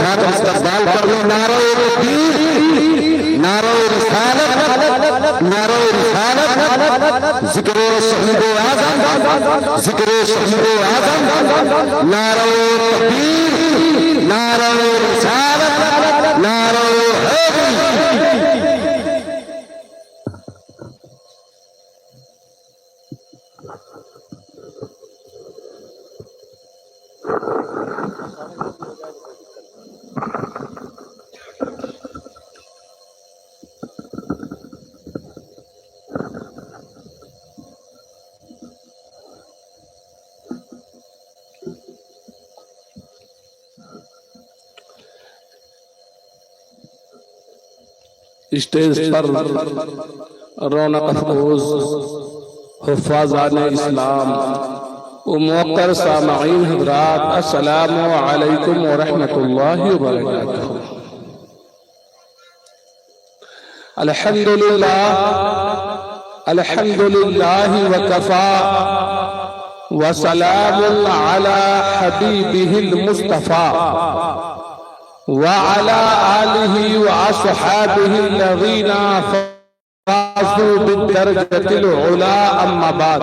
حضرات استقبال کر لیں۔ نعرہ تکبیر، نعرہ رسالت، نعرہ رسالت، ذکر شہید اعظم، ذکر شہید اعظم، نعرہ تکبیر، نعرہ رسالت، نعرہ حیدری۔ اسٹیج پر رونق افروز حفاظان اسلام و موقر سامعین حضرات، السلام علیکم ورحمۃ اللہ وبرکاتہ۔ الحمدللہ الحمدللہ وکفا وسلام علی حبیبہ المصطفیٰ وعلى آله وأصحابه الذين فازوا بالدرجة العلى، أما بعد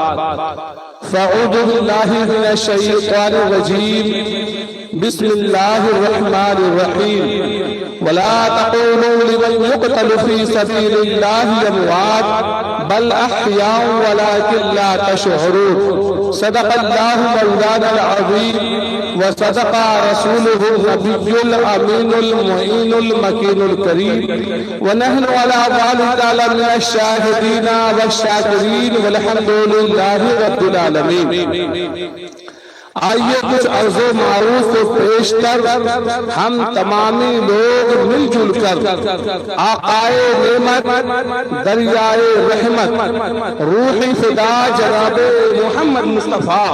فأعوذ بالله من الشيطان الرجيم، بسم الله الرحمن الرحيم، ولا تقولوا لمن يقتل في سبيل الله أموات بل أحياء ولكن لا تشعرون، صدق الله مولانا العظيم وصدق رسوله النبي الأمين المعين المكين الكريم، ونحن على ذلك لمن الشاهدين والشاكرين، والحمد لله رب العالمين۔ آئیے کچھ عرض و معروف کو پیش کر ہم تمامی لوگ مل جل کر آقائے نعمت، دریائے رحمت، روحی فدا جناب محمد مصطفیٰ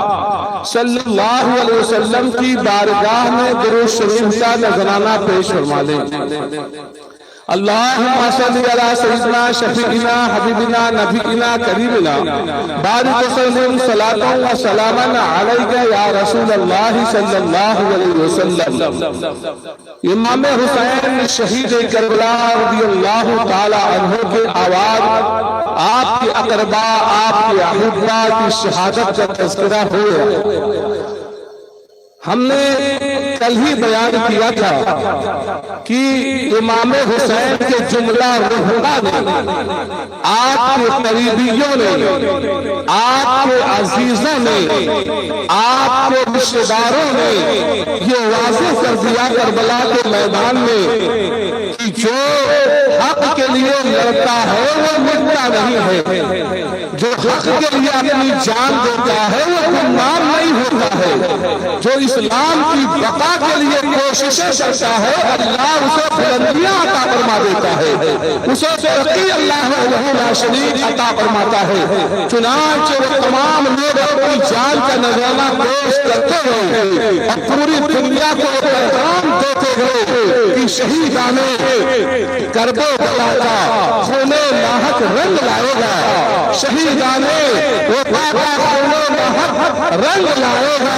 صلی اللہ علیہ وسلم کی بارگاہ میں درود شریف کا نذرانہ پیش فرما لیں۔ اللہم صلی علی سیدنا شفیعنا حبیبنا نبینا کریمنا بارک وسلم صلاۃ و سلاما علیک یا رسول اللہ صلی اللہ علیہ وسلم۔ امام حسین شہید کربلا رضی اللہ تعالی عنہ کے آواز آپ کے اقربا، آپ کے احبا کی شہادت کا تذکرہ ہوا۔ ہم نے کل ہی بیان کیا تھا کہ امام حسین کے جملہ رہنما نے، آپ کے قریبیوں نے، آپ کے عزیزوں نے، آپ کے رشتہ داروں نے یہ واضح کر دیا کربلا کے میدان میں کہ جو حق کے لیے لڑتا ہے وہ مٹتا نہیں ہے، جو حق کے لیے اپنی جان دیتا ہے وہ گمنام نہیں ہوتا ہے، جو اسلام کی بقا کے لیے کوششیں کرتا ہے اللہ اسے بلندیاں عطا فرما دیتا ہے، اسے ترقی اللہ لا شریک عطا فرماتا ہے۔ چنانچہ وہ تمام لوگ اپنی جان کا نذرانہ پیش کرتے ہوئے اور پوری دنیا کو پیغام دیتے ہوئے کہ شہیدان کرب و بلا کا خون لاحق رنگ لائے گا، شہیدان وفا کا خون لاحق رنگ لائے گا۔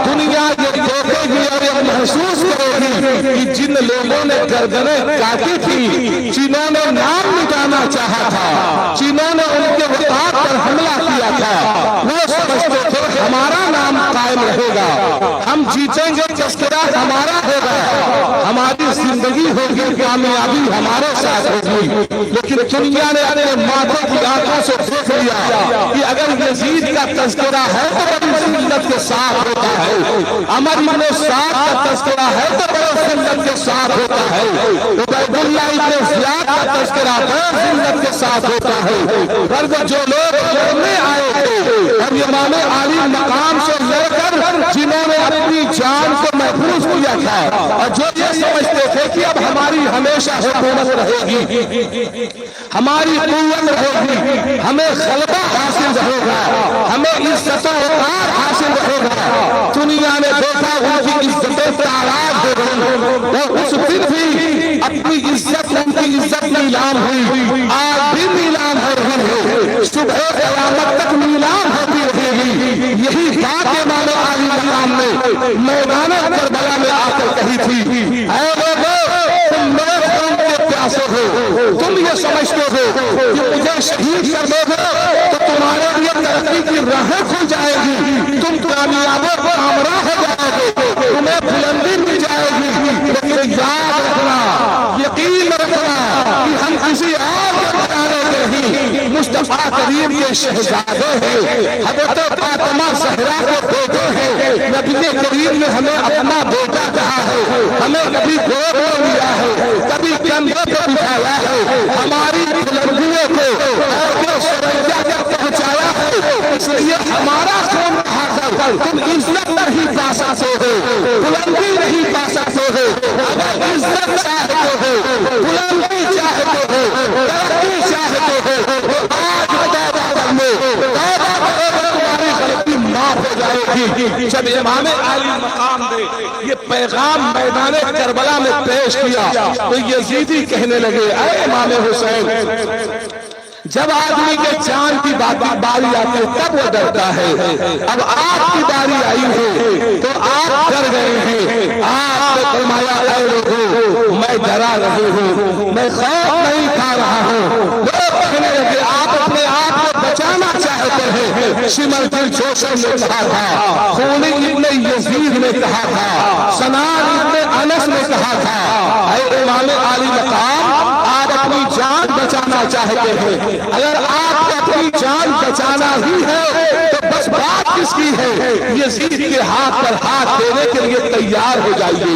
دنیا یہ دیکھے گی اور یہ محسوس کرے گی کہ جن لوگوں نے گردنیں کاٹی تھی، جنہوں نے نام مٹانا چاہا تھا، جنہوں نے ان کے وطاق پر حملہ کیا تھا، وہ سمجھتے تھے ہمارا نام قائم رہے گا، ہم جیتیں گے، تذکرہ ہمارا ہوگا، ہماری زندگی ہوگی، کامیابی ہمارے ساتھ ہوگی۔ لیکن دنیا نے اپنے ماتھے کی آنکھوں سے دیکھ لیا کہ اگر یزید کا تذکرہ ہے تو بڑی ذلت کے ساتھ ہوتا ہے، عمر بن سعد کا تذکرہ ہے تو بڑی ذلت کے ساتھ ہوتا ہے، عبید اللہ ابن زیاد کا تذکرہ بڑی ذلت کے ساتھ ہوتا ہے۔ غرض جو لوگ لڑنے آئے تھے اور امام عالی مقام سے لڑ کر جنہوں نے اپنی جان کو محفوظ کیا تھا اور جو یہ سمجھتے تھے کہ اب ہماری ہمیشہ حکومت رہے گی، ہماری قوت رہے گی، ہمیں غلبہ حاصل رہے گا، ہمیں عزت و وقار حاصل رہے گا، دنیا نے دیکھا ان کی عزتیں تاراج ہو گئی، وہ اس دن بھی اپنی عزت ان کی عزت نیلام ہوئی، آج بھی نیلام ہو رہی ہے، صبح قیامت تک نیلام ہوتی رہے گی۔ یہی بات امام عالی مقام نے میدان کربلا میں آ کر کہی تھی، اے شہید کر دو گے تو تمہارے لیے ترقی کی راہیں کھل جائے گی، تم کامیاب و کامرا ہو جاؤ گے، تمہیں بلندی مل جائے گی، لیکن یاد رکھنا، یقین رکھنا کہ ہم کسی اور کے بتانے کے نہیں، مصطفیٰ کریم کے شہزادے ہیں، حضرت فاطمہ زہرا کے بیٹے ہیں، نبی کریم نے ہمیں اپنا بیٹا کہا ہے، ہمیں کبھی گود میں لیا ہے، کبھی کندھے پہ بٹھایا ہے، ہماری بلندیوں کو اور سرنجا تک پہنچایا ہے، اس لیے ہمارا قوم کہا کر تم عزت نہیں پا سکتے ہو، بلندی نہیں پا سکتے ہو، اگر عزت چاہتے ہو، بلندی چاہتے ہو، ترقی چاہتے ہو، تو آج توبہ کر لو، توبہ کرو، تمہاری غلطی معاف ہو جائے گی۔ جب امام عالی مقام نے یہ پیغام میدان کربلا میں پیش کیا تو یزیدی کہنے لگے، اے امام حسین، جب آدمی کے چاند کی باری آتی ہے تب وہ ڈرتا ہے، اب آپ کی باری آئی ہے تو آپ ڈر گئے ہیں، آپ نے فرمایا اے لوگوں میں ڈرا نہیں ہوں، میں خوف نہیں کھا رہا ہوں۔ لوگ کہنے لگے آپ اپنے آپ کو بچانا چاہتے ہیں، شمر بن جوشن نے کہا تھا، خونی ابن یزید نے کہا تھا، سنان ابن انس نے کہا تھا، اے امام عالی مقام آپ اپنی جان بچانا چاہتے ہیں، اگر آپ کو اپنی جان بچانا ہی ہے تو بس بات کس کی ہے، یزید کے ہاتھ پر ہاتھ دینے کے لیے تیار ہو جائیے،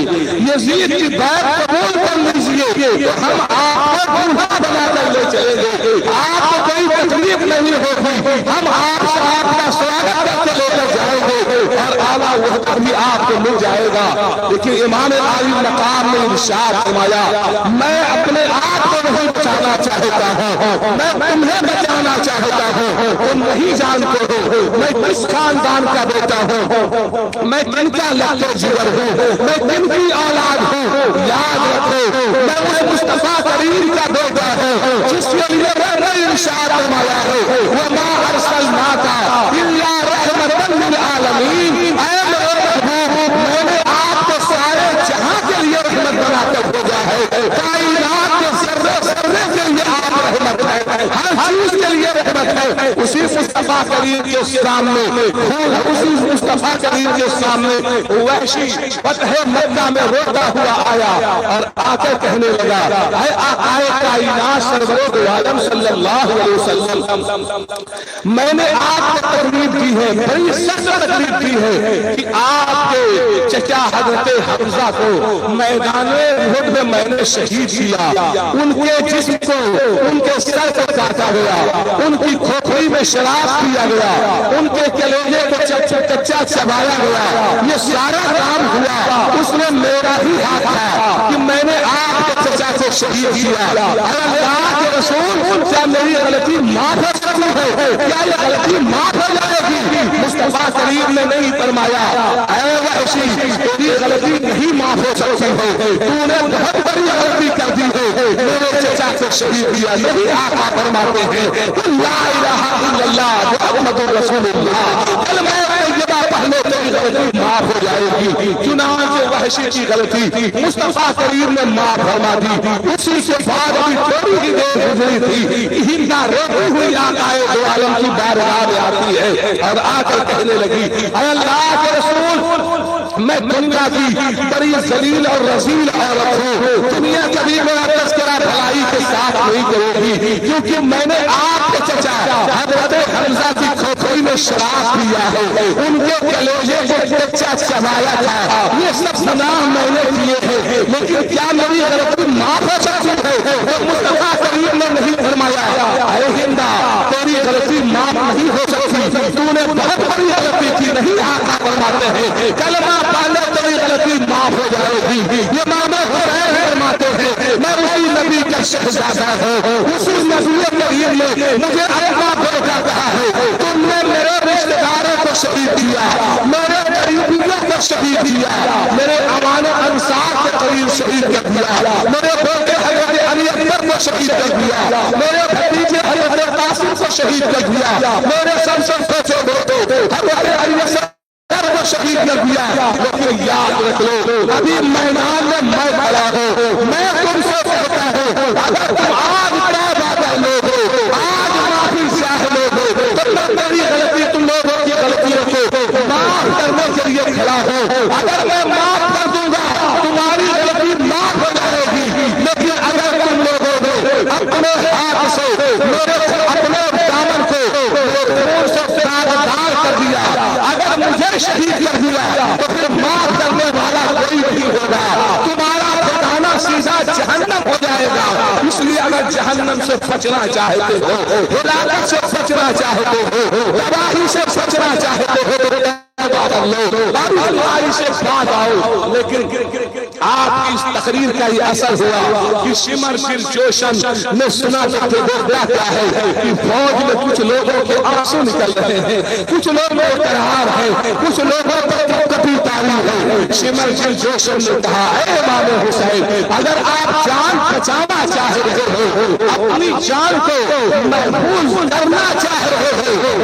یزید کی بات قبول کر لیجیے، ہم آپ کو دولہا بنا کر لے چلیں گے، آپ کو کوئی تکلیف نہیں ہوگی، ہم آپ سے آپ کا سواگت کر کے لے کر جائیں گے اور اعلیٰ وحدت بھی آپ کو مل جائے گا۔ لیکن امام عالی مقام نے ارشاد فرمایا، میں اپنے آپ کو نہیں بچانا چاہتا ہوں، میں تمہیں بچانا چاہتا ہوں، تم نہیں جانتے ہو میں کس خاندان کا بیٹا ہوں، میں کن کا لشکر جگر ہوں، میں کن کی اولاد ہوں، یاد رکھو میں اس مصطفیٰ کریم کا بیٹا ہوں جس کے لیے میں نے ارشاد فرمایا ہے وما ارسلناک الا رحمۃ للعالمین، اے میرے محبوب میں نے آپ کو سارے جہاں کے لیے رحمت بنا کر بھیجا ہے، کائنات کے ذرے ذرے کے لیے آپ رحمت ہے، ہر چیز کے لیے رحمت ہے۔ اسی مصطفیٰ کریم کے سامنے اسی مصطفیٰ کریم کے سامنے وحشی فتح مکہ میں روتا ہوا آیا اور آ کر کہنے لگا، اے آقائے کائنات سرور دو عالم صلی اللہ علیہ وسلم، میں نے آپ کو تکلیف دی ہے، بڑی سخت تکلیف دی ہے کہ آپ کے چچا حضرت حمزہ کو میدان احد میں میں نے شہید کیا، ان کے جسم کو ان کے سر کو کاٹا گیا، ان کی کھوپڑی میں شراب کیا گیا، ان کے کلیجے کو کچا چبایا گیا، یہ سارا کام ہوا اس میں میرا ہی ہاتھ تھا کہ میں نے آپ کے چچا کو شہید کیا۔ اللہ کے رسول کیا میری غلطی معاف ہو سکتی ہے، کیا یہ غلطی معاف ہو جائے گی؟ مصطفیٰ کریم نے نہیں فرمایا اے وحشی تیری غلطی نہیں معاف ہو سکتی ہے، تو نے بہت بڑی غلطی کر دی ہے، میرے چچا کو شہید کیا۔ یہی آقا فرماتے ہیں لا الہ الا اللہ محمد رسول اللہ، کلمہ طیبہ پڑھ لو تیری غلطی معاف ہو جائے گی۔ چنانچہ وحشی کی غلطی مصطفیٰ کریم نے معاف فرما دی، اسی کے بعد بھی تھوڑی ہی دیر گزری تھی، ہندا روتی ہوئی آقا دو عالم کی بارگاہ میں آتی ہے اور آ کر کہنے لگی، اے اللہ کے رسول میں دنیا کی بڑی ذلیل اور رذیل عورت ہوں، دنیا کبھی میرا تذکرہ بھلائی کے ساتھ نہیں کرے گی، کیونکہ میں نے آپ کے چچا حضرت حمزہ کی کھوپڑی میں شراب پیا ہے، ان کے کلیجے کو کچا چبایا تھا، یہ سب گناہ میں نے کیے ہیں، لیکن کیا میری غلطی معاف ہو سکتی ہے؟ تو مصطفیٰ کریم نے نہیں فرمایا اے ہندا تیری غلطی معاف نہیں ہو سکتی، تو نے بہت بڑی غلطی کی، نہیں آقا فرماتے ہیں کلمہ پڑھ لے تیری غلطی معاف ہو جائے گی۔ یہ امام حسین فرماتے ہیں میں اسی نبی کا شہزادہ ہوں، اسی نبی کریم نے مجھے اپنا بیٹا کہا ہے، تم نے میرے رشتہ داروں کو شہید کیا، میرے قریبیوں کو شہید کیا، میرے عوام انصار کے قریب شہید کر دیا، میرے بیٹے حضرت علی اکبر کو شہید کر دیا، میرے بھتیجے حضرت قاسم کو شہید کر دیا، میرے سب سے چھوٹے بیٹے حضرت علی کو شہید کر دیا۔ لیکن یاد رکھ لو ابھی میدان میں میں کھڑا ہوں، میں تم سے کہتا ہوں اگر تم آج توبہ کر لو گے، آج یہ شہید کر دیا تو پھر معاف کرنے والا کوئی نہیں ہوگا، تمہارا ٹھکانہ سیدھا جہنم ہو جائے گا۔ اس لیے اگر جہنم سے بچنا چاہتے ہو، ہلاکت سے بچنا چاہتے ہو، تباہی سے بچنا چاہتے ہو، سے بات آؤ۔ لیکن آپ کی اس تقریر کا یہ اثر ہوا کہ سمر سر جوشن نے سنا تھا کہ کیا ہے کہ فوج میں کچھ لوگوں کے آنسو نکل رہے ہیں، کچھ لوگ قرار ہیں، کچھ لوگوں پر کبھی تاری ہے۔ سمر سر جوشن نے کہا اے امام حسین، اگر آپ جان بچانا چاہ رہے ہو، اپنی جان کو محفوظ کرنا چاہ رہے ہو،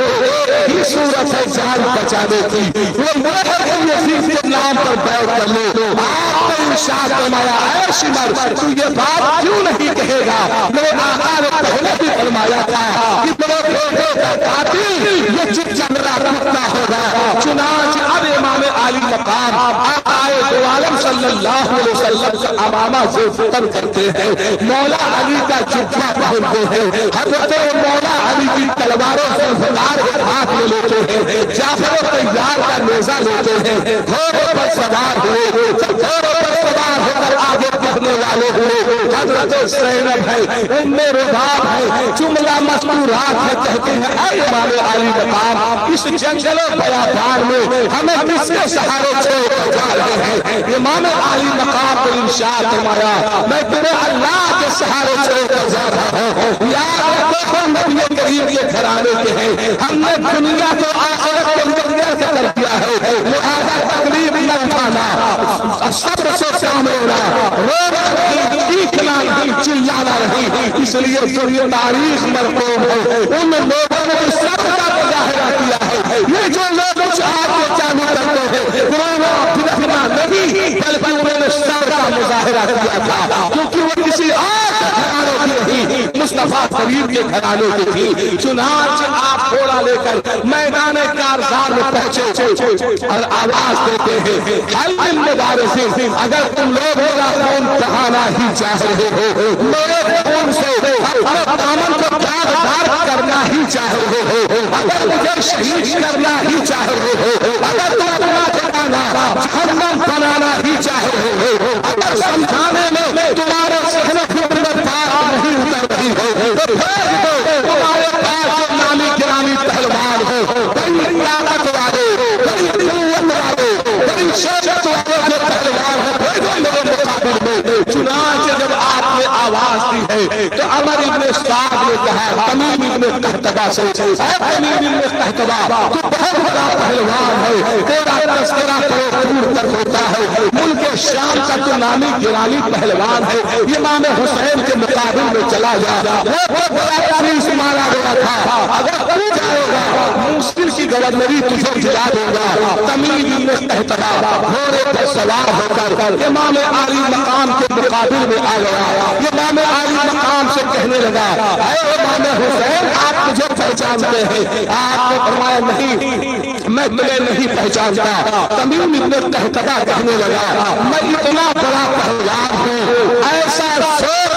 یہ صورت ہے جان بچانے کی، وہ محمد یزید کے نام پر بیعت کر لو۔ آپ نے ارشاد فرمایا اے سمر تو یہ بات کیوں نہیں کہے گا؟ میرے آقا نے پہلے بھی فرمایا تھا کہ میرے بیٹے کا قاتل یہ جب جمرہ رکھتا ہوگا۔ چنانچہ اب امام عالی مقام آقا دو عالم صلی اللہ علیہ وسلم کا امامہ ذوالفقار کرتے ہیں، مولا علی کا جبہ پہنتے ہیں، حضرت مولا علی کی تلواروں سے ذوالفقار کے ہاتھ میں لیتے ہیں، جعفر طیار کا نیزہ لیتے ہیں، گھوڑوں پر سوار ہوئے، گھوڑوں پر سوار ہو کر آگے بڑھنے والے ہوئے۔ حضرت زینب ہے، ام رباب ہے، جملہ مذکورات میں کہتے ہیں اے امام علی مقام، اس جنگل و بیابان میں ہمیں کس کے سہارے چھوڑ کر جا رہے ہیں؟ امام علی مقام پر ارشاد فرمایا میں تمہیں اللہ کے سہارے چھوڑ کر جا رہا ہوں۔ یاد رکھو نبی کریم کے گھرانے کے ہیں، ہم نے دنیا کو آخرت کے اندر سے کر دیا ہے، لہذا تکلیف نہ اٹھانا، صبر سے کام لینا، رونا نہیں، چیخنا نہیں، چلانا نہیں۔ اس لیے جو یہ تاریخ مرقوم ہے ان لوگوں نے صبر کا مظاہرہ کیا ہے۔ یہ جو لوگ کچھ آپ کے چاہنے کرتے ہیں رونا پھرنا نہیں، بلکہ انہوں نے صبر کا مظاہرہ کیا تھا، کیونکہ وہ کسی اور گھرانے کی نہیں، مصطفیٰ کریم کے گھرانے کی تھی۔ چنانچہ آپ گھوڑا لے کر میدان کارزار میں پہنچے اور آواز دیتے ہیں حل من مبارزین، اگر تم لوگ میرا خون بہانا ہی چاہ رہے ہو، میرے خون سے اپنے دامن کو داغدار کرنا ہی چاہ رہے ہو، اگر مجھے شہید کرنا ہی چاہ رہے ہو، اگر تم اپنا ٹھکانہ جہنم بنانا ہی چاہ رہے ہو، اگر سمجھانے میں تمہارے ذہن فکر میں بات نہیں اتر رہی ہو تو پھر دو تمہارے پاس جو نامی گرامی پہلوان ہو، بڑی طاقت والے، بڑی قوت والے، بڑی شجاعت والے جو پہلوان ہو، پھر دو میرے مقابل میں۔ چنانچہ جب آپ نے آواز دی ہے تو عمر ابن سعد نے کہا تمیم ابن قحطبہ سے اے تمیم ابن قحطبہ تو بہت بڑا پہلوان ہے، تیرا تذکرہ دور تک ہوتا ہے، ملک شام کا تو نامی گرامی پہلوان ہے، امام حسین کے مقابل میں چلا جا، وہ بہت بڑا تاریخ مارا گیا تھا، اگر تو جائے گا موصل کی گورنری تجھے دلا دوں گا۔ تمیم ابن قحطبہ گھوڑے پر سوار ہو کر امام عالی مقام کے مقابل میں آ گیا، امام عالی مقام سے کہنے لگا اے امام حسین آپ مجھے پہچانتے ہیں؟ آپ نے فرمایا نہیں میں تمہیں نہیں پہچانتا۔ تمیم ابن قحطبہ کہنے لگا میں اتنا بڑا پہلوان ہوں، ایسا شور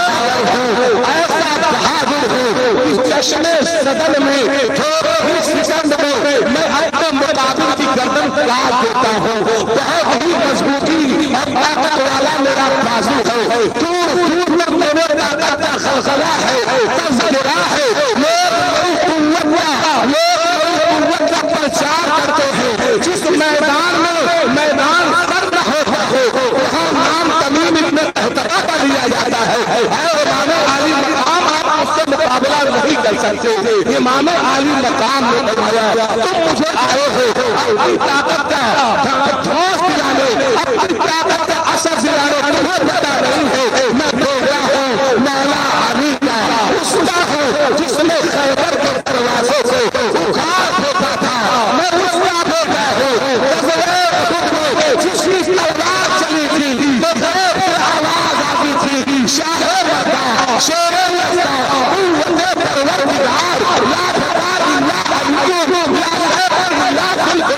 ہوں، ایسا بہادر ہوں، اس چشمے صدر میں تھوڑے ہی سیکنڈ میں میں اپنے مقابل کی گردن کاٹ دیتا ہوں، بہت ہی مضبوطی اور طاقت والا میرا بازو ہے، دور دور تک میرے طاقت کا خلخلہ ہے، تذکرہ ہے، لوگ میری قوت کا پرچار کرتے ہیں، جس میدان میں میدان سرد ہوتا ہے وہاں نام تمیم ابن قحطبہ کا لیا جاتا ہے۔ اے امام عالی مقام آپ اس سے مقابلہ نہیں کر سکتے۔ امام عالی مقام نے فرمایا تم مجھے آئے ہو اپنی طاقت کا ٹھوس دلانے، اپنی طاقت کا اثر دلانے، تمہیں پتہ نہیں ہے میں بھیجا ہوں مولا علی کا رسول ہوں جس نے خیبر کے دروازے سے اخاڑ پھینکا تھا، میں اس کا بھیجا ہوں جس کی تلوار چلی تھی غیب سے آواز آتی تھی شاہ مردہ شیر مردہ قوت پروردگار لا بقا اللہ علیکم لا تلوار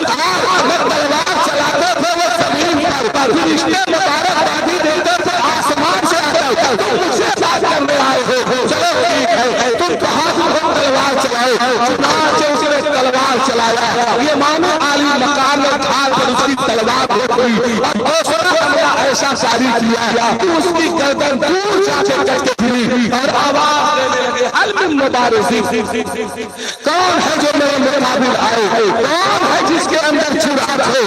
چلاتے تھے وہ زمین پر فرشتے مبارک بادی دیتے تھے تلوار ہوتی اور دوسرا حملہ ایسا جاری کیا کہ اس کی گردن دور جا کے کٹ کے گری اور آواز دینے لگے حل من مبارزی، کون ہے جو میرے مقابل آئے، کون ہے جس کے اندر جرأت ہے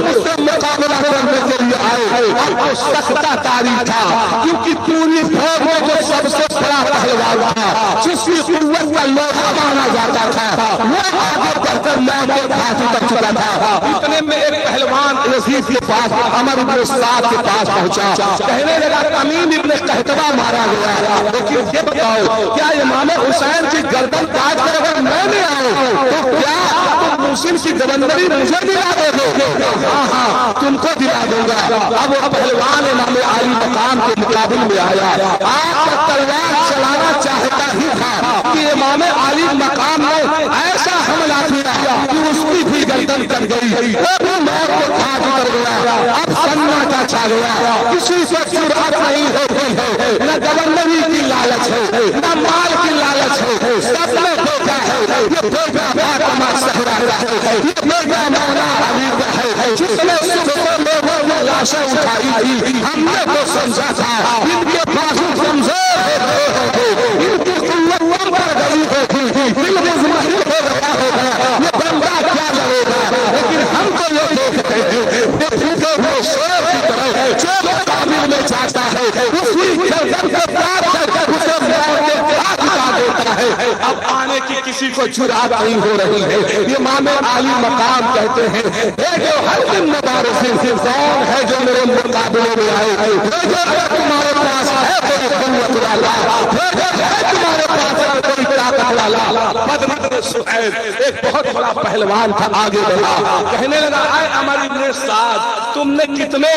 اس سے مقابلہ کرنے کے لیے آئے. اب وہ سخت تاری تھا کیونکہ پوری فوج میں جو سب سے بڑا پہلوان تھا جس کی قوت کا لوہا مانا جاتا تھا وہ آگے بڑھ کر موت کے گھاٹی تک چلا تھا. اتنے میں ایک پہلوان یزید کے پاس عمر بن سعد کے پاس پہنچا، کہنے لگا تمیم ابن قحطبہ مارا گیا، لیکن یہ بتاؤ کیا امام حسین کی گردن کاٹ کر اگر میں نے آؤ تو کیا تم مسلم کی گورنری مجھے دلا دو گے؟ ہاں تم کو دلا دوں گا. اب وہ پہلوان امام عالی مقام کے مقابل میں آیا، آپ تلوار چلانا چاہتا ہی تھا کہ امام عالی مقام نے ایسا حملہ کیا کہ اس کی بھی گردن کٹ گئی، وہ بھی موت کے گھاٹ اتر گیا. اب سناٹا چھا گیا، کسی سے جرأت نہیں ہوتی ہے، نہ گورنری کی لالچ ہے نہ مال کی لالچ ہے، سب نے دیکھا ہے یہ بیٹا فاطمہ زہرا کا ہے، یہ بیٹا مولا علی کا ہے جس نے صبح لوگوں نے لاشیں اٹھائی تھی. ہم نے تو سمجھا تھا ان کے بازو کمزور ہوتے ہیں، ان کی قوت بڑھ گئی ہوتی، دل مطمئن ہو گیا ہوگا یہ بندہ کیا لڑے گا. لیکن ہم تو یہ دیکھ رہے ہیں یہ پھوٹے ہوئے شیر کی طرح جو مقابل میں جاتا ہے اسی گردن کو کاٹ کر اسے موت کے گھاٹ اتار دیتا ہے. اب آنے کی کسی کو جرأت نہیں ہو رہی ہے. امام عالی مقام کہتے ہیں اے جو ہر دن مبارزی کون ہے جو میرے مقابلے میں آئے، اے جو اگر تمہارے پاس ہے کوئی قوت والا، اے جو ہے تمہارے پاس ہے کوئی طاقت والا. بدر سہیل ایک بہت بڑا پہلوان تھا، آگے بڑھا کہنے لگا اے عمر بن سعد تم نے کتنے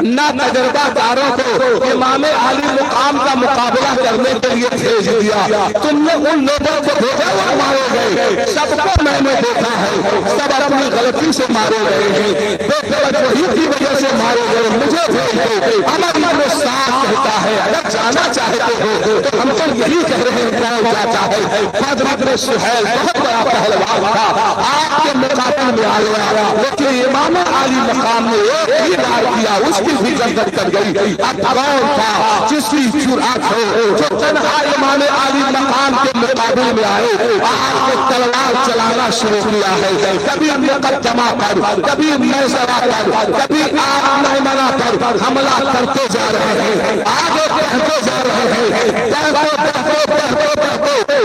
ناتجربہ داروں کو امام عالی مقام کا مقابلہ کرنے کے لیے بھیج دیا، تم نے ان لوگوں کو بھیجا وہ مارے گئے، سب کو میں نے دیکھا ہے، سب اپنی غلطی سے مارے گئے ہیں، بے توجہی کی وجہ سے مارے گئے، مجھے بھیج دو. عمر بن سعد کہتا ہے اگر جانا چاہتے ہو تو ہم تو یہی کہہ رہے ہیں کون جاتا ہے. بدر سہیل بہت بڑا پہلوان تھا، آپ کے مقابل میں آ گیا، لیکن امام عالی مقام نے ایک ہی بار کیا اس کی بھی گردن کٹ گئی. اب کون تھا جس کی جرأت ہو جو تنہا امام عالی مقام کے مقابل میں آئے، آپ نے تلوار چلانا شروع کیا ہے، کبھی مقدمہ پر کبھی میسرہ پر کبھی آپ میمنہ پر حملہ کرتے جا رہے ہیں، آگے بڑھتے جا رہے ہیں،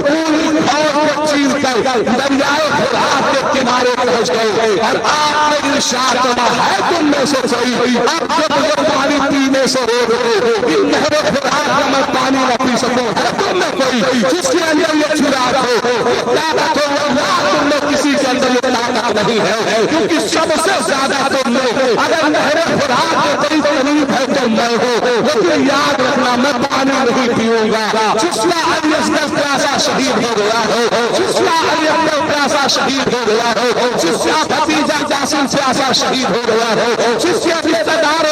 پوری فوج کو چیر کر دریائے فرات کے کنارے پہنچ گئے اور آپ نے ارشاد فرمایا ہے تم میں سے کوئی اب جب یہ پانی پینے سے روک دو ان نہر فرات کا میں پانی نہ پی سکوں، ہے تم میں کوئی جس کے اندر یہ چراغ ہو طاقت ہو؟ اللہ تم میں کسی کے اندر یہ طاقت نہیں ہے، کیونکہ سب سے زیادہ تم میں اگر نہر فرات کے قریب قریب ہے تو میں ہوں. لیکن یاد رکھنا میں پانی نہیں پیوں گا. جسلا علی اصغر پیاسا شہید ہو گیا ہو، جسلا علی اکبر پیاسا شہید ہو گیا ہو، جسلا بھتیجا جاسم پیاسا شہید ہو گیا ہو، جسیا رشتہ دار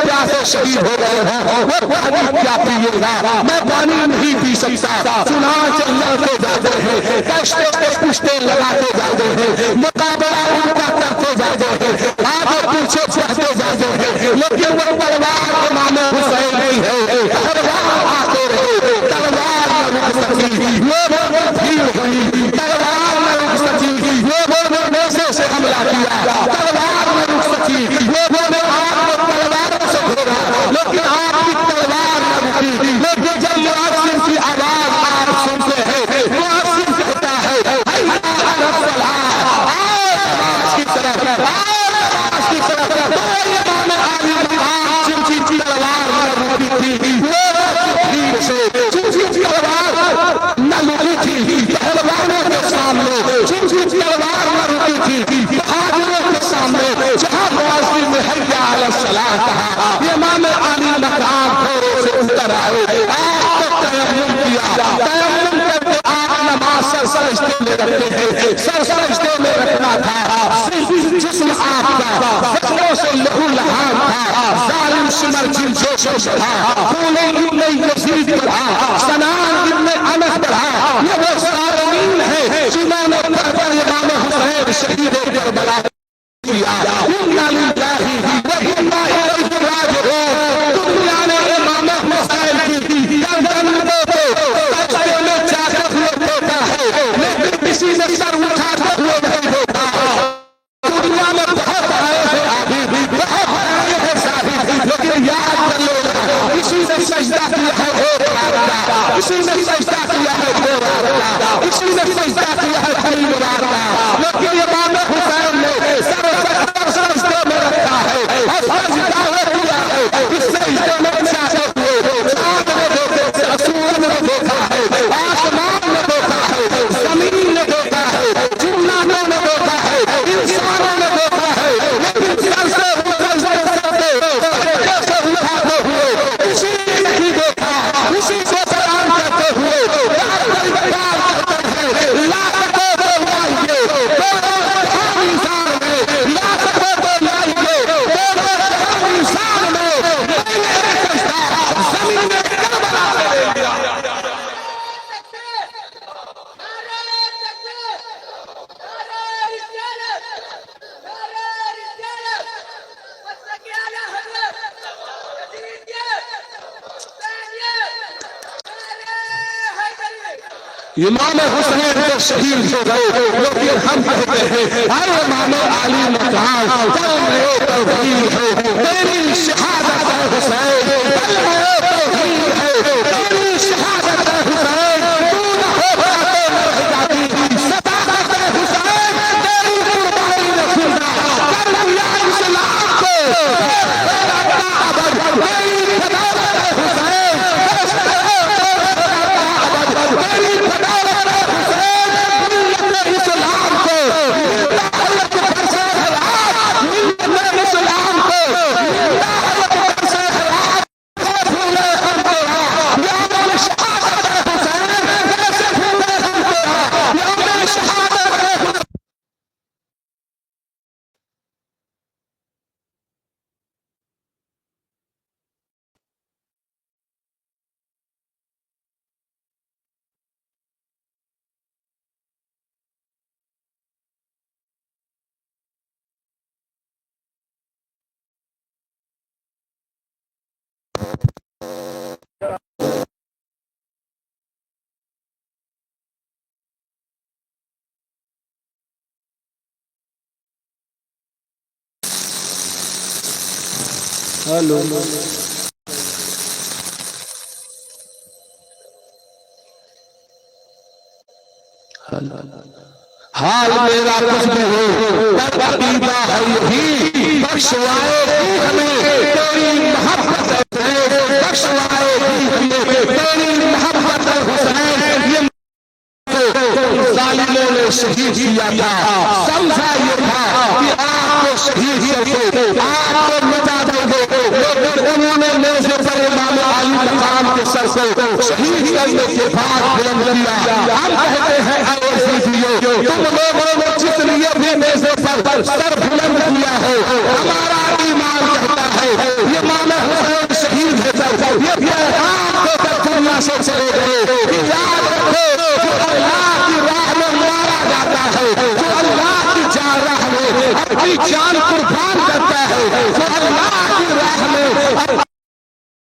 پیاسے شہید ہو گئے ہو، وہ پانی کیا پیے گا؟ میں پانی نہیں پی سکتا. چنانچہ لڑتے جاتے ہیں، کشتے پہ پشتے لگاتے جاتے ہیں، مقابلہ ان کا کرتے جاتے ہیں، آگے پیچھے چڑھتے جاتے ہیں، لیکن وہ تلوار امام حسین نہیں ہے. تلوار آتے رہے، تلوار نہ رک سکی، لوگوں نے بھیڑ ہوئی، تلوار نہ رک سکی، لوگوں نے نیزے سے حملہ کیا، تلوار نہ رک سکی، لوگوں نے آپ کو تلواروں سے گھیرا، لیکن آپ کی تلوار نہ رکی. لیکن جب مؤذن کی آواز آپ سنتے ہیں، مؤذن کہتا ہے حی علی الصلاۃ، آؤ نماز کی طرف، آؤ نماز کی طرف. تو امام عالی مقام جن کی تلوار نہ رکی تھی، بھیڑ سے جن کی تلوار نہ رکی تھی، پہلوانوں کے سامنے جن کی تلوار نہ رکی تھی، بہادروں کے سامنے جہاں مؤذن نے حی علی الصلاۃ کہا، امام عالی مقام تھوڑے سے اتر آئے، آپ کو تیمم کیا، تیمم کر کے آپ نماز سجدے میں رکھتے ہیں، سجدے میں رکھنا تھا، جسم آپ کا زخموں سے لہو لہان تھا، ظالم شمر جن جوش بڑھا، خون ابن یزید بڑھا، سنان ابن انس بڑھا. یہ وہ ظالمین ہیں جنہوں نے امام حسین شہید کربلا کیا. نے سجدہ کیا ہے ایک رات کا، اسی نے سجدہ کیا ہے دو رات کا، اسی نے سجدہ کیا ہے تین رات کا، لیکن امام حسین نے سر سجدے میں رکھا ہے اور سجدہ کیا ہے، اس سجدے میں چاہتے ہوئے چاند نے دیکھے، سورج نے دیکھا ہے، آسمان نے دیکھا ہے، زمین نے دیکھا ہے، جناتوں نے دیکھا ہے، انسانوں نے دیکھا ہے، لیکن سر سے اٹھاتے ہوئے اسی نے نہیں دیکھا، اسی کو سلام کرتے ہوئے لا سکو تو لائیے انسان میں، لا سکو تو لائیے انسان میں، زمین میں کربلا امام حسین تو شہید ہو گئے، لیکن ہم کہتے ہیں اے امام علی مقام قوم توحید ہے، تیری شہادت ہے حسین، قوم توحید ہے، تیری شہادت ہے حسین، تو نہ ہوتا تو نہ رہ جاتی، صداقت ہے حسین، تیری قربانی نے زندہ کر دیا اسلام کو، تیری بدولت ہے حسین، تیری بدولت ہے حسین، ملت اسلام کو، ملت برسے حیات، ملت اسلام کو، ملت برسے حیات، بھولے ہم تیرا، یوم شہادت ہے حسین، کیسے بھولے ہم تیرا، یوم شہادت ہے حسین۔ ہلو حال میرا کچھ بھی ہو پر عقیدہ ہے یہی، بخشوائے ہمیں تیری محبت ہے حسین، بخشوائے ہمیں تیری محبت ہے حسین۔ یہ ظالموں نے شہید کیا تھا، سمجھا یہ تھا کہ آپ کو شہید کر کے آپ کو مٹا دیں گے، لیکن انہوں نے نیزے پر امام علی مقام کے سر کو شہید کرنے کے بعد بلند کیا۔ ہم کہتے ہیں اے عزیزیو، تم لوگوں نے جس لیے بھی نیزے پر سر بلند کیا ہے، ہمارا ایمان کہتا ہے یہ امام حسین شہید ہے، یہ پیغام دے کر دنیا سے چلے گئے کہ یاد رکھو جو اللہ کی راہ میں مارا جاتا ہے، جو اللہ کی راہ میں اپنی جان قربان کرتا ہے، جو اللہ کی راہ میں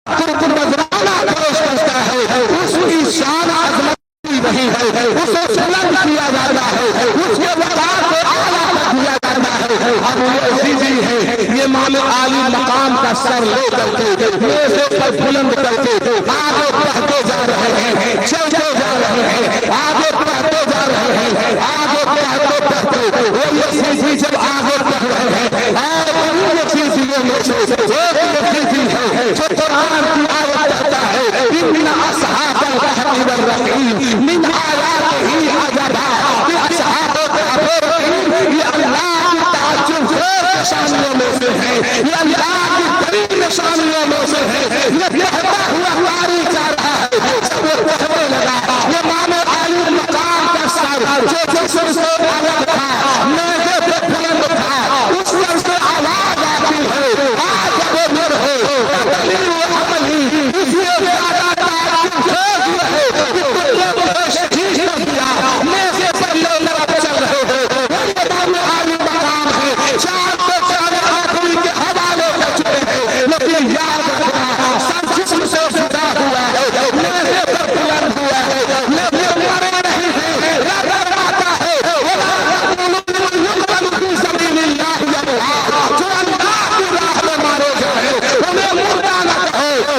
نذرانہ پیش کرتا ہے، اس کی شان عظمت نہیں ہے، اسے بلند کیا جاتا ہے، اس کے وقار کو اعلیٰ کیا جاتا ہے۔ اب یہ عزیزی ہے، یہ امام عالی مقام کا سر لے کر کے نیزے پر بلند کر کے آگے بڑھتے جا رہے ہیں، چلتے جا رہے ہیں، آگے بڑھتے جا رہے ہیں، آگے بڑھتے بڑھتے وہ یہ چیزی جب آگے بڑھ رہے ہیں، اور یہ چیزیوں میں سے ایک چیزی ہے جو قرآن کی آیت کہتا ہے ان اصحاب الرحم والرحیم من آیاتہ عجبا، کہ اصحاب الرحیم یہ اللہ کی تعجب نشانیوں میں سے ہے، یہ اللہ کی بڑی نشانیوں میں سے ہے، یہ بہتا ہوا واری جا رہا ہے، سب بہنے لگا۔ یہ امام علی مقام کا سر جو جسم سے الگ تھا، نیزے پہ بلند تھا، اس سر سے آواز آتی ہے آج وہ مر ہو عملی و عملی، اس لیے زیادہ تعجب خیز ہے کہ تم لوگوں نے شہید کر دیا، نیزے پر لوگ چل رہے ہو، یہ امام علی مقام ہے، چاند پہ چاند آخری کے حوالے کر چکے ہیں، لیکن یاد رکھنا سر جسم سے جدا ہوا ہے، نیزے پر بلند ہوا ہے، لیکن مرے نہیں ہیں، رب آتا ہے وَلَا تَقْتُلُوا يُقْتَلُ فِي سَبِيلِ اللَّهِ أَمْوَاتٌ، جو اللہ کی راہ میں مارے جائیں انہیں مردہ نہ کہو،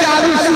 40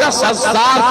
10,000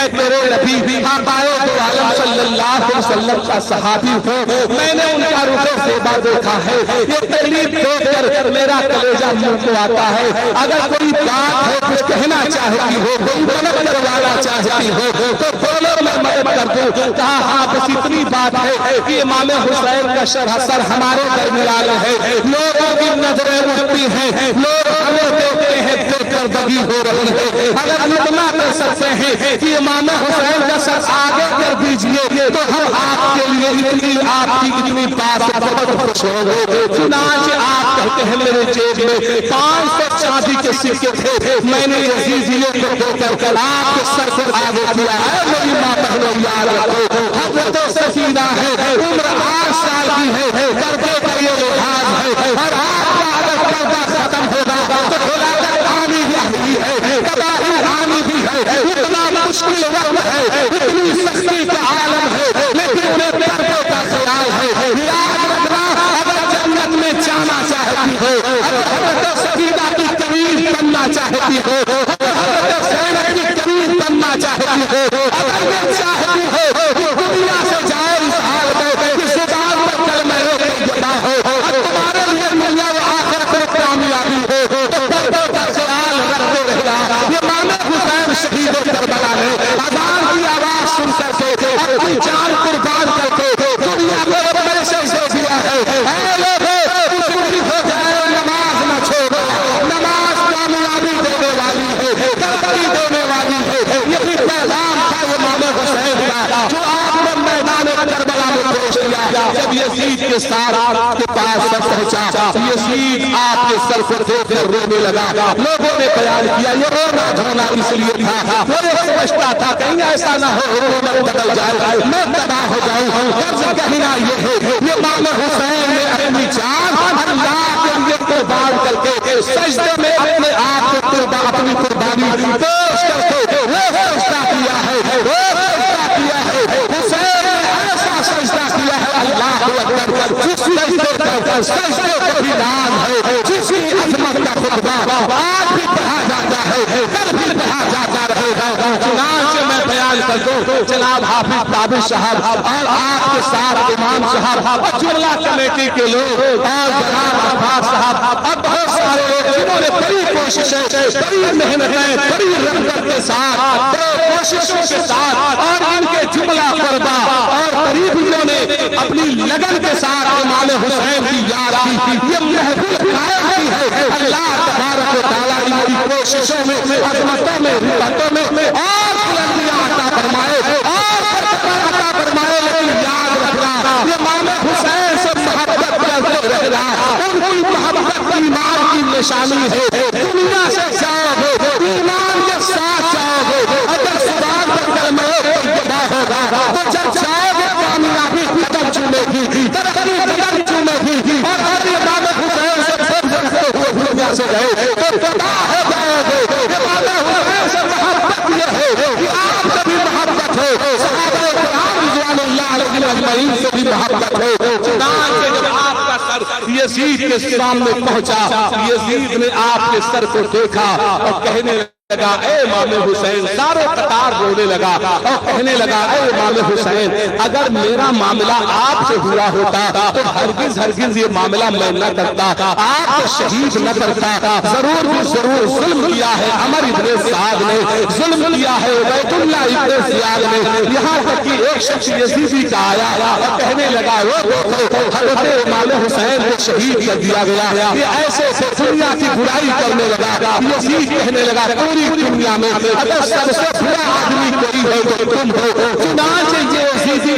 میں تیرے نبی آقائے دو عالم صلی اللہ علیہ وسلم کا صحابی ہوں، میں نے ان کا رخ زیبا دیکھا ہے، یہ تکلیف دیکھ کر میرا کلیجہ منہ کو آتا ہے، اگر کوئی بات ہے کچھ کہنا چاہتی ہو، کوئی مدد کروانا چاہتی ہو تو بولو میں مدد کر دوں۔ کہا ہاں بس اتنی بات ہے کہ امام حسین کا شرح سر ہمارے درمیان ہے، لوگوں کی نظریں اٹھتی ہیں، لوگ ہمیں دیکھتے ہیں دردگی ہو رہی ہے، اگر اتنا کر سکتے ہیں کہ امام حسین کا سر آگے کر دیجئے تو ہم آپ کے لیے اتنی آپ کی اتنی بات بہت خوش ہو گئے۔ چنانچہ آپ کہتے ہیں میرے جیب میں 500 چاندی کے سکے تھے، میں نے یزیدیوں کو دے کر آپ کے سر کو آگے کیا ہے، میری ماں بہنوں یاد رکھو حضرت سکینہ ہے، عمر 8 سال کی ہے، پردے کا یہ لحاظ ہے، اور آپ کا اگر پردہ ختم ہوگا تو ہلاکت آنی بھی ہے، تباہی آنی بھی ہے، اتنا مشکل وقت ہے، اتنی سختی کا عالم ہے، لیکن انہیں پردے کا خیال ہے۔ یاد رکھنا اگر جنت میں جانا چاہتی ہو، اگر حضرت سکینہ کی قریب بننا چاہتی ہو، اگر حضرت زینب کی قریب بننا چاہتی ہو، اگر یہ چاہتی ہو کہ دنیا سے جائے اس حال میں کہ زبان پر کلمہ جدا ہو اور تمہارے لیے دنیا و آخرت میں کامیابی ہو تو پردے کا خیال رکھتے رہنا۔ یہ امام حسین شہید کربلا نے اذان کی آواز سن کر کے اپنی جان قربان کر کے دنیا کو اپنے سے دیا ہے۔ اے لوگوں کچھ ہو جائے نماز نہ چھوڑو، نماز کامیابی دینے والی ہے، ترقی دینے والی ہے۔ یہی پیغام تھا امام حسین کا جو آپ نے میدان کربلا میں پیش کیا۔ جب یزید کے سار آپ کے پاس پہنچا، یزید آپ کے سر کو دیکھ کر رونے لگا۔ لوگوں نے بیان کیا یہ رونا دھونا اس لیے تھا، وہ یہ سمجھتا تھا کہیں ایسا نہ ہو حکومت بدل جائے، میں تباہ ہو جاؤں۔ غرض کہنا یہ ہے یہ امام حسین نے اپنی جان اللہ کے لیے قربان کر کے سجدے میں اپنے آپ کو قربان اپنی قربانی پیش کر کے وہ سجدہ کیا ہے، وہ سجدہ کیا ہے۔ حسین نے ایسا سجدہ کیا ہے اللہ اکبر، جس سجدے کا سجدے کو بھی نام ہے، جس کی عظمت کا خطبہ آج بھی پڑھا جاتا ہے، کل بھی پڑھا جاتا رہے گا۔ چنانچہ میں بیان کر دوں جناب حافظ تابر صاحب اور آپ کے ساتھ امام صاحب اور جملہ کمیٹی کے لوگ اور جناب عباس صاحب اور بہت سارے لوگ جنہوں نے بڑی کوششیں، بڑی محنتیں، بڑی رغبت کے ساتھ، بڑی کوششوں کے ساتھ اور ان کے جملہ قربا اور قریبیوں نے اپنی لگن کے ساتھ امام حسین کی یاد کی یہ محفل قائم کی ہے۔ اللہ تبارک و تعالیٰ ان کی کوششوں میں، عظمتوں میں، رحمتوں میں اور بلندیاں عطا فرمائے اور برکتیں عطا فرمائے۔ لیکن یاد رکھنا یہ امام حسین سے محبت کرتے رہنا، ان کی محبت ایمان کی نشانی ہے۔ دنیا سے جاؤ گے ایمان کے ساتھ جاؤ گے، اگر زبان پر کلمہ جدا ہوگا تو جب جاؤ گے کامیابی قدم چومے گی، ترقی قدم چومے گی، اور ہر امام حسین سے پھر کرتے ہوئے دنیا سے گئے تو تباہ ہو جاؤ گے۔ امام حسین سے محبت یہ ہے کہ آپ سے بھی محبت ہو، صحابہ کرام رضوان اللہ علیہم اجمعین سے بھی محبت ہو۔ چنانچہ جب آپ کا سر یزید کے سامنے پہنچا، یزید نے آپ کے سر کو دیکھا اور کہنے لگا اے امام حسین، سارے قطار رونے لگا اور کہنے لگا اے امام حسین اگر میرا معاملہ آپ سے ہوا ہوتا تو ہرگز ہرگز یہ معاملہ میں نہ کرتا، آپ کو شہید نہ کرتا۔ ضرور بھی ضرور ظلم کیا ہے عمر ابن سعد نے، ظلم کیا ہے عبید اللہ ابن زیاد نے، یہاں تک کہ ایک شخص یزیدی کا آیا اور کہنے لگا حضرت امام حسین کو شہید کر دیا گیا، یہ ایسے سے دنیا کی برائی کرنے لگا۔ یزید کہنے لگا پوری دنیا میں اگر سب سے برا آدمی کوئی ہے تو تم ہو۔ چنانچہ یہ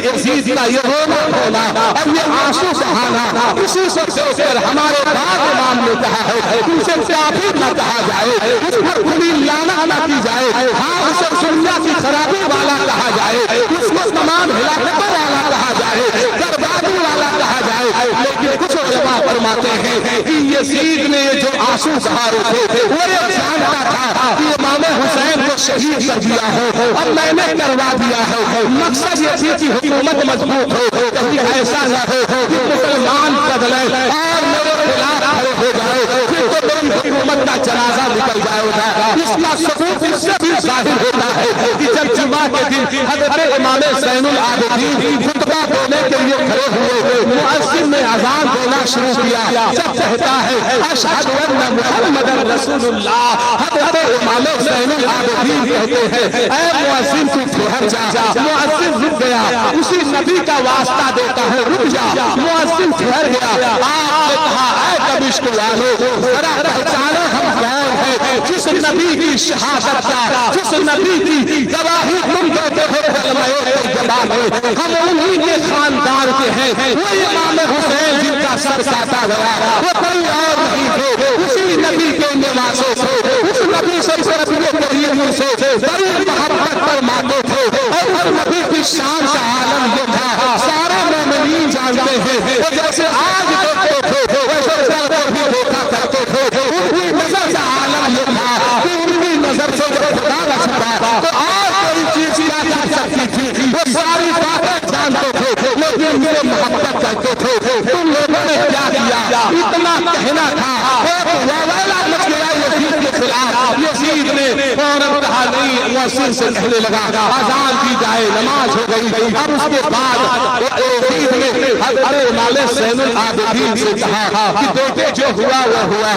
یزید کا یہ رونا ہونا اور یہ آنسو بہانا اسی سے دیکھ کر ہمارے باپ امام نے کہا ہے اسے کافر نہ کہا جائے، اس پر بری لعنت نہ کی جائے، ہاں اسے دنیا کی خرابی والا کہا جائے، اس کو تمام ہلاکتوں والا کہا جائے، بربادی والا کہا جائے۔ لیکن کچھ علماء فرماتے ہیں کہ یزید نے جو آنسو بہا رہے تھے وہ یہ جانتا تھا کہ امام حسین کو شہید کر دیا ہے اور میں نے کروا دیا ہے، مقصد یہ تھی کہ حکومت مضبوط ہو، کبھی ایسا نہ ہو کہ مسلمان بدلے اور میرے خلاف کھڑے ہو جائے، پھر تو میری حکومت کا جنازہ نکل جائے گا۔ اس کا ثبوت اس سے بھی ظاہر ہوتا ہے کہ جب جمعہ جمعہ کے دن حضرت امام زین العابدین خطبہ دینے کے لیے کھڑے ہوئے، مؤذن نے اذان دینا شروع کیا، جب کہتا ہے اشہد ان محمد رسول اللہ، حضرت امام زین العابدین کہتے ہیں اے مؤذن تو ٹھہر جا، مؤذن رک گیا، اسی نبی کا واسطہ دیتا ہے رک جا، مؤذن ٹھہر گیا، آپ نے کہا اے کبشت والو ذرا پہچانو ہم کون ہیں، جس نبی کی شہادت کا، جس نبی کی گواہی تم دیتے ہو کلمہ طیبہ میں، ہم انہی کے خاندان کے ہیں، وہ امام حسین جن کا سر کاٹا گیا، وہ کوئی اور نہیں تھے، اسی نبی کے نواسے تھے، اس نبی سے نبی کریم سے بڑی محبت فرماتے تھے، اور اس نبی کی شان کا عالم یہ تھا سارے مومنین جانتے ہیں، جیسے آج دیکھتے تھے ویسے کل بھی دیکھا کرتے تھے، ان کی نظر سے عالم یہ تھا کہ ان کی نظر سے جب خدا نہ چھپا تو آج کوئی چیز کیا جا سکتی تھی، وہ ساری باتیں جانتے تھے لیکن ان سے محبت کرتے تھے، تم لوگوں نے کیا کیا، اتنا کہنا تھا ویلا مچ گیا یزید کے خلاف، یزید نے فوراً کہا نہیں، مؤذن سے کہنے لگا اذان کی جائے، نماز ہو گئی، اب اس کے بعد یزید نے حضرت امام زین العابدین سے کہا کہ بیٹے جو ہوا وہ ہوا،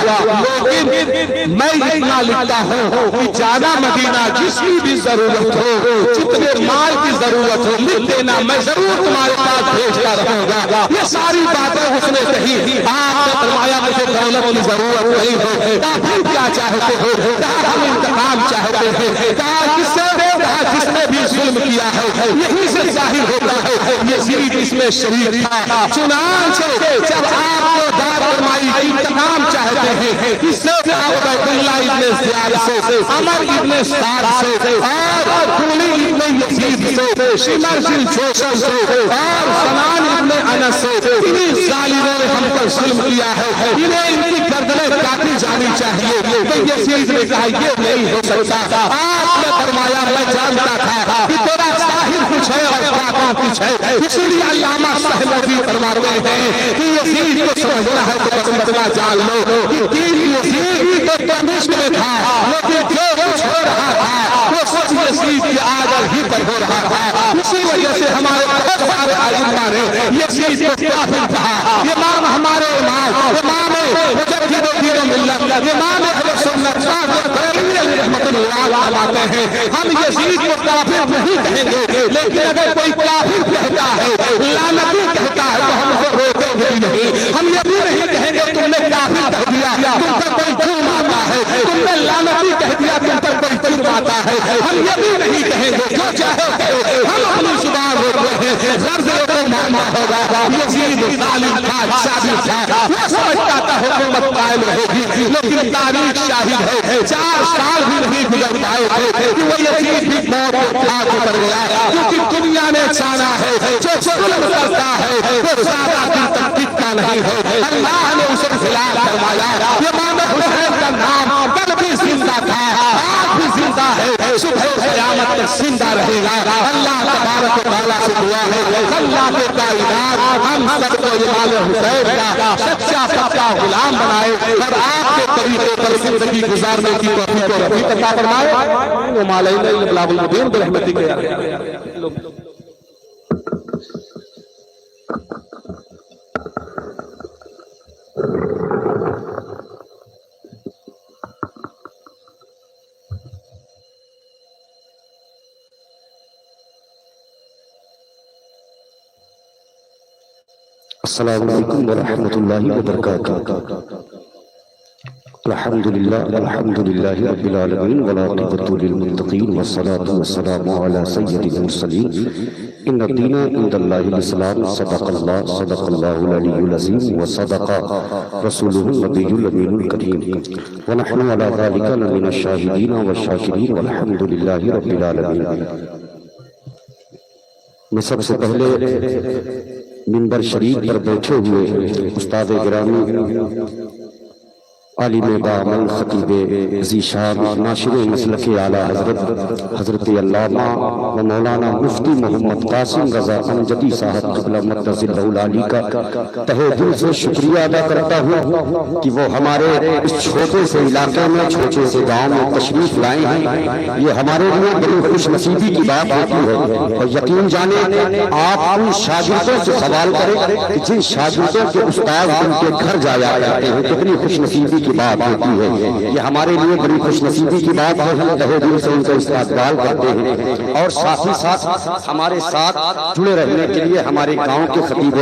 لیکن میں اتنا لکھتا ہوں کہ جانا مدینہ جس کی بھی ضرورت ہو، جتنے مال کی ضرورت ہو لکھ دینا، میں ضرور تمہارے پاس بھیجتا رہوں گا، یہ ساری باتیں اس نے کہی، آپ نے فرمایا مجھے دولت کی ضرورت نہیں ہے، کافی کیا چاہتے ہو، کہا ہم انتقام چاہتے ہیں، کہا کس سے، کہا جس نے بھی ظلم کیا ہے، یہی سے ظاہر ہوتا ہے یزید اس میں شریک تھا، چنانچہ جب آپ کو داد فرمائی انتقام چاہتے ہیں، اس سے عبد اللہ ابن زیاد سے، عمر ابن سار سے، اور کولی ابن یزید سے، شمر بن جوشن سے، اور سنان ابن انس سے، انہی ظالموں نے ہم پر ظلم کیا ہے، انہیں ان کی گردنیں کاٹی جانی چاہیے، تو یزید نے کہا یہ نہیں ہو سکتا، آپ نے فرمایا میں جانتا تھا کہ تیرا ظاہر کچھ ہے اور باطن کچھ ہے، اس لیے علامہ سہلوی فرماتے ہیں کہ یزید کو سمجھنا ہے تو اتنا جان لو کہ یزید تو تمشق میں تھا، لیکن جو کچھ ہو رہا تھا وہ سچ یزید کے آدر ہی پر ہو رہا تھا، اسی وجہ سے ہمارے بہت سارے ائمہ نے یزید کو کافر کہا، امام ہمارے امام مجدد دین و ملت، امام اہل سنت رحمۃ اللہ علیہ ہیں، ہم یزید کو کافر نہیں کہیں گے، لیکن اگر کوئی کافر کہتا ہے، لعنتی کہتا ہے تو ہم اسے روکیں گے نہیں، ہم یہ بھی نہیں کہیں گے تم نے کافر کہہ دیا تم پر کوئی جرم آتا ہے، تم نے لعنتی کہہ دیا تم پر کوئی جرم آتا ہے، ہم یہ بھی نہیں کہیں گے جو چاہے ہم اپنی زبان روکتے ہیں، غرض کو ماننا ہوگا، یزید ظالم تھا، شادی تھا، وہ سمجھتا تھا حکومت قائم رہے گی، لیکن تاریخ شاہد ہے 4 سال بھی نہیں گزر پائے تھے کہ وہ یزید بھی موت کو کھا گزر گیا، کیونکہ دنیا نے جانا ہے جو ظلم کرتا ہے وہ زیادہ دن تک ٹکتا نہیں ہے، اللہ نے اسے خلاف فرمایا، امام حسین کا نام کل بھی زندہ تھا، آج بھی زندہ ہے، صبح قیامت تک زندہ رہے گا، اللہ تبارک و تعالیٰ سے دعا ہے اللہ کے کائنات ہم سب کو امام حسین کا سچا سچا غلام بنائے اور آپ کے طریقے پر زندگی گزارنے کی توفیق و رفیق عطا فرمائے، وما علینا الا البلاغ المبین برحمتک یا ارحم۔ السلام علیکم ورحمۃ اللہ وبرکاتہ۔ الحمدللہ رب العالمین والعاقبۃ للمتقین والصلاۃ والسلام علی سید المرسلین ان الدین عند اللہ الاسلام، صدق اللہ العلی العظیم وصدق رسولہ النبی الامین الکریم ونحن علی ذلک لمن الشاہدین والشاکرین والحمدللہ رب العالمین۔ میں سب سے پہلے منبر شریف پر بیٹھے ہوئے استاد گرامی عالم بامل خطیب ذیشان ناشر مسلک اعلیٰ حضرت علامہ و مولانا مفتی محمد قاسم رضا امجدی صاحب قبلہ مقدس العلی کا تہہ دل سے شکریہ ادا کرتا ہوں کہ وہ ہمارے اس چھوٹے سے علاقے میں چھوٹے سے گاؤں میں تشریف لائے ہیں۔ یہ ہمارے لیے بڑی خوش نصیبی کی بات ہوتی ہے، اور یقین جانے آپ ان شاگردوں سے سوال کریں کہ جن شاگردوں کے استاد ان کے گھر جایا کرتے ہیں کتنی خوش نصیبی کی بات ہوتی ہے۔ یہ ہمارے لیے بڑی خوش نصیبی کی بات ہے، ہم تہہ دل سے ان کا استقبال کرتے ہیں، اور ساتھ ہی ساتھ ہمارے ساتھ جڑے رہنے کے لیے ہمارے گاؤں کے خطیب